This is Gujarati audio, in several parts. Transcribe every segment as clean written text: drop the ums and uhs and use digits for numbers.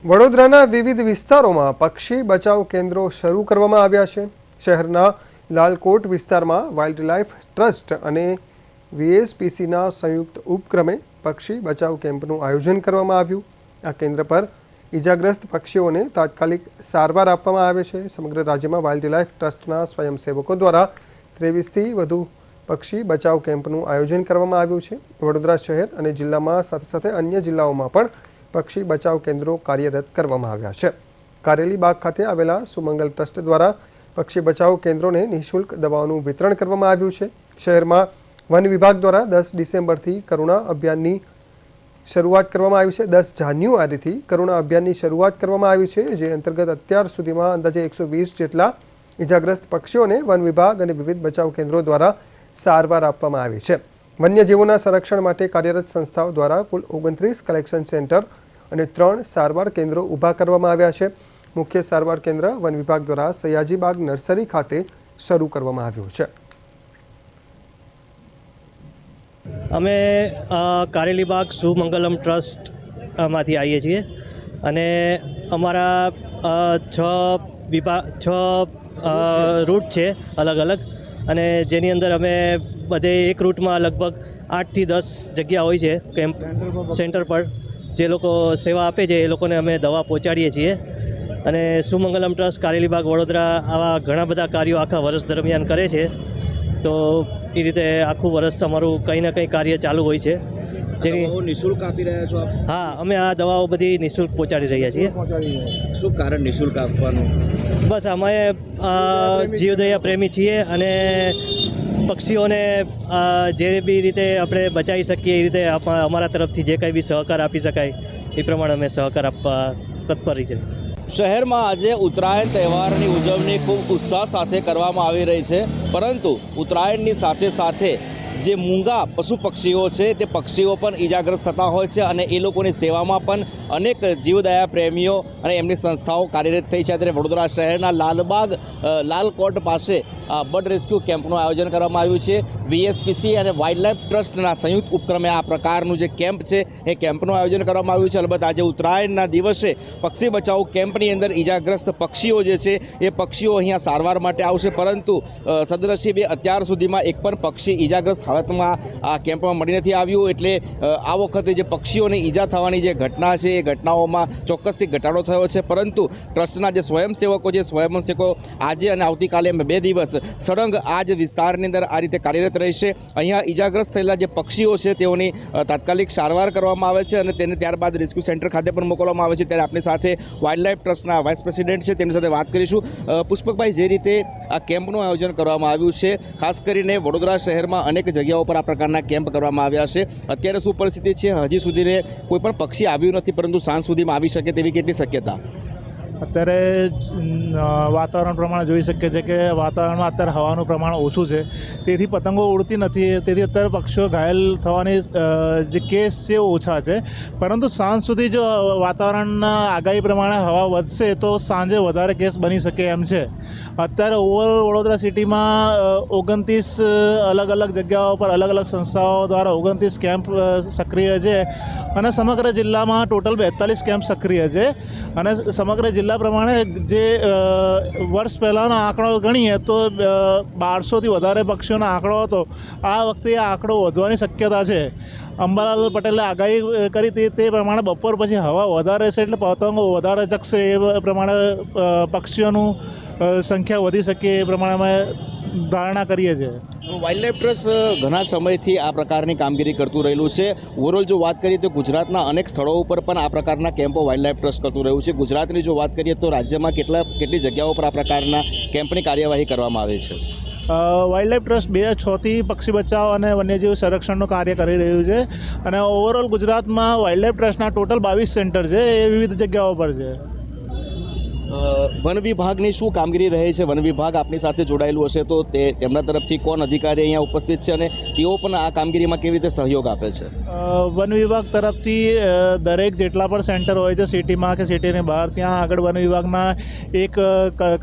વડોદરાના વિવિધ વિસ્તારોમાં પક્ષી બચાવ કેન્દ્રો શરૂ કરવામાં આવ્યા છે। શહેરના લાલકોટ વિસ્તારમાં વાઇલ્ડલાઇફ ટ્રસ્ટ અને વીએસપીસીના સંયુક્ત ઉપક્રમે પક્ષી બચાવ કેમ્પનું આયોજન કરવામાં આવ્યું। આ કેન્દ્ર પર ઈજાગ્રસ્ત પક્ષીઓને તાત્કાલિક સારવાર આપવામાં આવે છે। સમગ્ર રાજ્યમાં વાઇલ્ડલાઇફ ટ્રસ્ટના સ્વયંસેવકો દ્વારા 23થી વધુ પક્ષી બચાવ કેમ્પનું આયોજન કરવામાં આવ્યું છે। વડોદરા શહેર અને જિલ્લામાં સાથે સાથે અન્ય જિલ્લાઓમાં પણ પક્ષી બચાવ કેન્દ્રો કાર્યરત કરવામાં આવ્યા છે। કારેલી બાગ ખાતે આવેલા સુમંગલ ટ્રસ્ટ દ્વારા પક્ષી બચાવ કેન્દ્રોને નિઃશુલ્ક દવાઓનું વિતરણ કરવામાં આવ્યું છે। શહેરમાં વન વિભાગ દ્વારા 10 ડિસેમ્બરથી કરુણા અભિયાનની શરૂઆત કરવામાં આવી છે। 10 જાન્યુઆરીથી કરુણા અભિયાનની શરૂઆત કરવામાં આવી છે, જે અંતર્ગત અત્યાર સુધીમાં અંદાજે 120 જેટલા ઇજાગ્રસ્ત પક્ષીઓને વન વિભાગ અને વિવિધ બચાવ કેન્દ્રો દ્વારા સારવાર આપવામાં આવી છે। વન્યજીવોના સંરક્ષણ માટે કાર્યરત સંસ્થાઓ દ્વારા કુલ 29 કલેક્શન સેન્ટર અને 3 સારવાર કેન્દ્રો ઊભા કરવામાં આવ્યા છે। મુખ્ય સારવાર કેન્દ્ર વન વિભાગ દ્વારા સયાજીબાગ નર્સરી ખાતે શરૂ કરવામાં આવ્યું છે। અમે કારેલીબાગ સુમંગલમ ટ્રસ્ટ માંથી આવીએ છીએ અને અમારા 6 રૂટ છે અલગ અલગ, અને જેની અંદર અમે બધે એક રૂટમાં લગભગ 8 થી 10 જગ્યા હોય છે કેમ્પ સેન્ટર પર જે લોકો સેવા આપે છે એ લોકોને અમે દવા પહોંચાડીએ છીએ। અને સુમંગલમ ટ્રસ્ટ કારેલીબાગ વડોદરા આવા ઘણા બધા કાર્યો આખા વર્ષ દરમિયાન કરે છે, તો એ રીતે આખું વર્ષ અમારું કંઈ ના કંઈ કાર્ય ચાલુ હોય છે। જેની નિઃશુલ્ક આપી રહ્યા છો આપ? હા, અમે આ દવાઓ બધી નિઃશુલ્ક પહોંચાડી રહ્યા છીએ। શું કારણ નિઃશુલ્ક આપવાનું? બસ અમે જીવદયા પ્રેમી છીએ અને પક્ષીઓને જે બી રીતે આપણે બચાવી શકીએ એ રીતે અમારા તરફથી જે કંઈ બી સહકાર આપી શકાય એ પ્રમાણે અમે સહકાર આપવા તત્પર છીએ। શહેરમાં આજે ઉત્તરાયણ તહેવારની ઉજવણી ખૂબ ઉત્સાહ સાથે કરવામાં આવી રહી છે, પરંતુ ઉત્તરાયણની સાથે સાથે જે મૂંગા પશુ પક્ષીઓ છે તે પક્ષીઓ પણ ઈજાગ્રસ્ત થતા હોય છે, અને એ લોકોની સેવામાં પણ અનેક જીવદયા પ્રેમીઓ અને એમની સંસ્થાઓ કાર્યરત થઈ છે। ત્યારે વડોદરા શહેરના લાલકોટ પાસે બર્ડ રેસ્ક્યુ કેમ્પનું આયોજન કરવામાં આવ્યું છે। વીએસપીસી અને વાઇલ્ડલાઇફ ટ્રસ્ટના સંયુક્ત ઉપક્રમે આ પ્રકારનું જે કેમ્પ છે એ કેમ્પનું આયોજન કરવામાં આવ્યું છે। અલબત્ત આજે ઉત્તરાયણના દિવસે પક્ષી બચાવ કેમ્પની અંદર ઈજાગ્રસ્ત પક્ષીઓ જે છે એ પક્ષીઓ અહીંયા સારવાર માટે આવશે, પરંતુ સદનસીબે અત્યાર સુધીમાં એક પણ પક્ષી ઈજાગ્રસ્ત હાલતમાં આ કેમ્પમાં મળી નથી આવ્યું। એટલે આ વખતે જે પક્ષીઓને ઈજા થવાની જે ઘટના છે એ ઘટનાઓમાં ચોક્કસથી ઘટાડો થયો છે, પરંતુ ટ્રસ્ટના જે સ્વયંસેવકો આજે અને આવતીકાલે 2 દિવસ સળંગ આ જ વિસ્તારની અંદર આ રીતે કાર્યરત રહેશે। અહીંયા ઈજાગ્રસ્ત થયેલા જે પક્ષીઓ છે તેઓની તાત્કાલિક સારવાર કરવામાં આવે છે અને તેને ત્યારબાદ રેસ્ક્યુ સેન્ટર ખાતે પણ મોકલવામાં આવે છે। ત્યારે આપણી સાથે વાઇલ્ડલાઇફ ટ્રસ્ટના વાઇસ પ્રેસિડેન્ટ છે, તેમની સાથે વાત કરીશું। પુષ્પકભાઈ, જે રીતે આ કેમ્પનું આયોજન કરવામાં આવ્યું છે, ખાસ કરીને વડોદરા શહેરમાં અનેક જગ્યાઓ પર આ પ્રકારના કેમ્પ કરવામાં આવ્યા છે, અત્યારે શું પરિસ્થિતિ છે? હજી સુધી કોઈ પણ પક્ષી આવ્યું નથી, પરંતુ સાંજ સુધીમાં આવી શકે તેવી કેટલી શક્યતા? અત્યારે વાતાવરણ પ્રમાણે જોઈ શકીએ છીએ કે વાતાવરણમાં અત્યારે હવાનું પ્રમાણ ઓછું છે, તેથી પતંગો ઉડતી નથી, તેથી અત્યારે પક્ષીઓ ઘાયલ થવાની જે કેસ છે ઓછા છે। પરંતુ સાંજ સુધી જો વાતાવરણના આગાહી પ્રમાણે હવા વધશે તો સાંજે વધારે કેસ બની શકે એમ છે। અત્યારે ઓવરઓલ વડોદરા સિટીમાં 29 અલગ અલગ જગ્યાઓ પર અલગ અલગ સંસ્થાઓ દ્વારા 29 કેમ્પ સક્રિય છે, અને સમગ્ર જિલ્લામાં ટોટલ 42 કેમ્પ સક્રિય છે। અને સમગ્ર જિલ્લા પ્રમાણે જે વર્ષ પહેલાંનો આંકડો ગણીએ તો 1200થી વધારે પક્ષીઓનો આંકડો હતો, આ વખતે આ આંકડો વધવાની શક્યતા છે। અંબાલાલ પટેલે આગાહી કરી તે પ્રમાણે બપોર પછી હવા વધારે છે, એટલે પતંગો વધારે જગશે, એ પ્રમાણે પક્ષીઓનું સંખ્યા વધી શકે એ પ્રમાણે અમે ધારણા કરીએ છીએ। વાઇલ્ડલાઇફ ટ્રસ્ટ ઘણા સમયથી આ પ્રકારની કામગીરી કરતું રહેલું છે। ઓવરઓલ જો વાત કરીએ તો ગુજરાતના અનેક સ્થળો ઉપર પણ આ પ્રકારના કેમ્પો વાઇલ્ડલાઇફ ટ્રસ્ટ કરતું રહ્યું છે। ગુજરાતની જો વાત કરીએ તો રાજ્યમાં કેટલી જગ્યાઓ પર આ પ્રકારના કેમ્પની કાર્યવાહી કરવામાં આવે છે? વાઇલ્ડલાઇફ ટ્રસ્ટ 2006થી પક્ષી બચાવ અને વન્યજીવ સંરક્ષણનું કાર્ય કરી રહ્યું છે, અને ઓવરઓલ ગુજરાતમાં વાઇલ્ડલાઇફ ટ્રસ્ટના ટોટલ 22 સેન્ટર છે, એ વિવિધ જગ્યાઓ પર છે। વન વિભાગની શું કામગીરી રહે છે? વન વિભાગ આપની સાથે જોડાયેલું હશે તો તેમના તરફથી કોણ અધિકારી અહીંયા ઉપસ્થિત છે અને તેઓ પણ આ કામગીરીમાં કેવી રીતે સહયોગ આપે છે? વન વિભાગ તરફથી દરેક જેટલા પણ સેન્ટર હોય છે સિટીમાં કે સિટીની બહાર, ત્યાં આગળ વન વિભાગના એક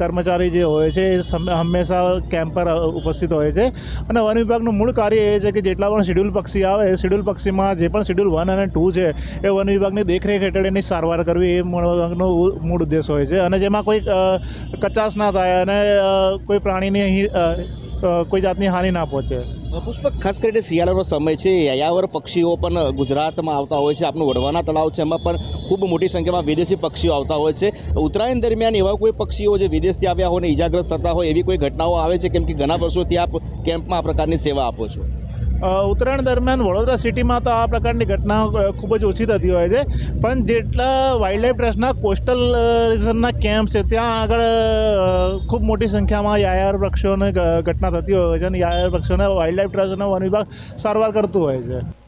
કર્મચારી જે હોય છે એ હંમેશા કેમ્પ પર ઉપસ્થિત હોય છે. અને વન વિભાગનું મૂળ કાર્ય એ છે કે જેટલા પણ શિડ્યુલ પક્ષી આવે એ શિડ્યુલ પક્ષીમાં જે પણ શિડ્યુલ 1 અને 2 છે એ વન વિભાગની દેખરેખ હેઠળ એની સારવાર કરવી એ વન વિભાગનો મૂળ ઉદ્દેશ હોય છે. અને જેમાં કોઈ કચાશ ના થાય અને કોઈ પ્રાણીની કોઈ જાતની હાનિ ના પહોંચે. પુષ્પક, ખાસ કરીને શિયાળાનો સમય છે, યાયાવર પક્ષીઓ પણ ગુજરાતમાં આવતા હોય છે. આપણું વડવાના તળાવ છે, એમાં પણ ખૂબ મોટી સંખ્યામાં વિદેશી પક્ષીઓ આવતા હોય છે. ઉત્તરાયણ દરમિયાન એવા કોઈ પક્ષીઓ જે વિદેશથી આવ્યા હોય અને ઈજાગ્રસ્ત થતા હોય એવી કોઈ ઘટનાઓ આવે છે? કેમ કે ઘણા વર્ષોથી આપ કેમ્પમાં આ પ્રકારની સેવા આપો છો. ઉત્તરાયણ દરમિયાન વડોદરા સિટીમાં તો આ પ્રકારની ઘટનાઓ ખૂબ જ ઓછી થતી હોય છે, પણ જેટલા વાઇલ્ડલાઇફ ટ્રસ્ટના કોસ્ટલ રિઝનના કેમ્પ છે ત્યાં આગળ ખૂબ મોટી સંખ્યામાં યાયાવર પક્ષીઓની ઘટના થતી હોય છે અને યાયાવર પક્ષીઓને વાઇલ્ડલાઇફ ટ્રસ્ટ અને વન વિભાગ સારવાર કરતું હોય છે.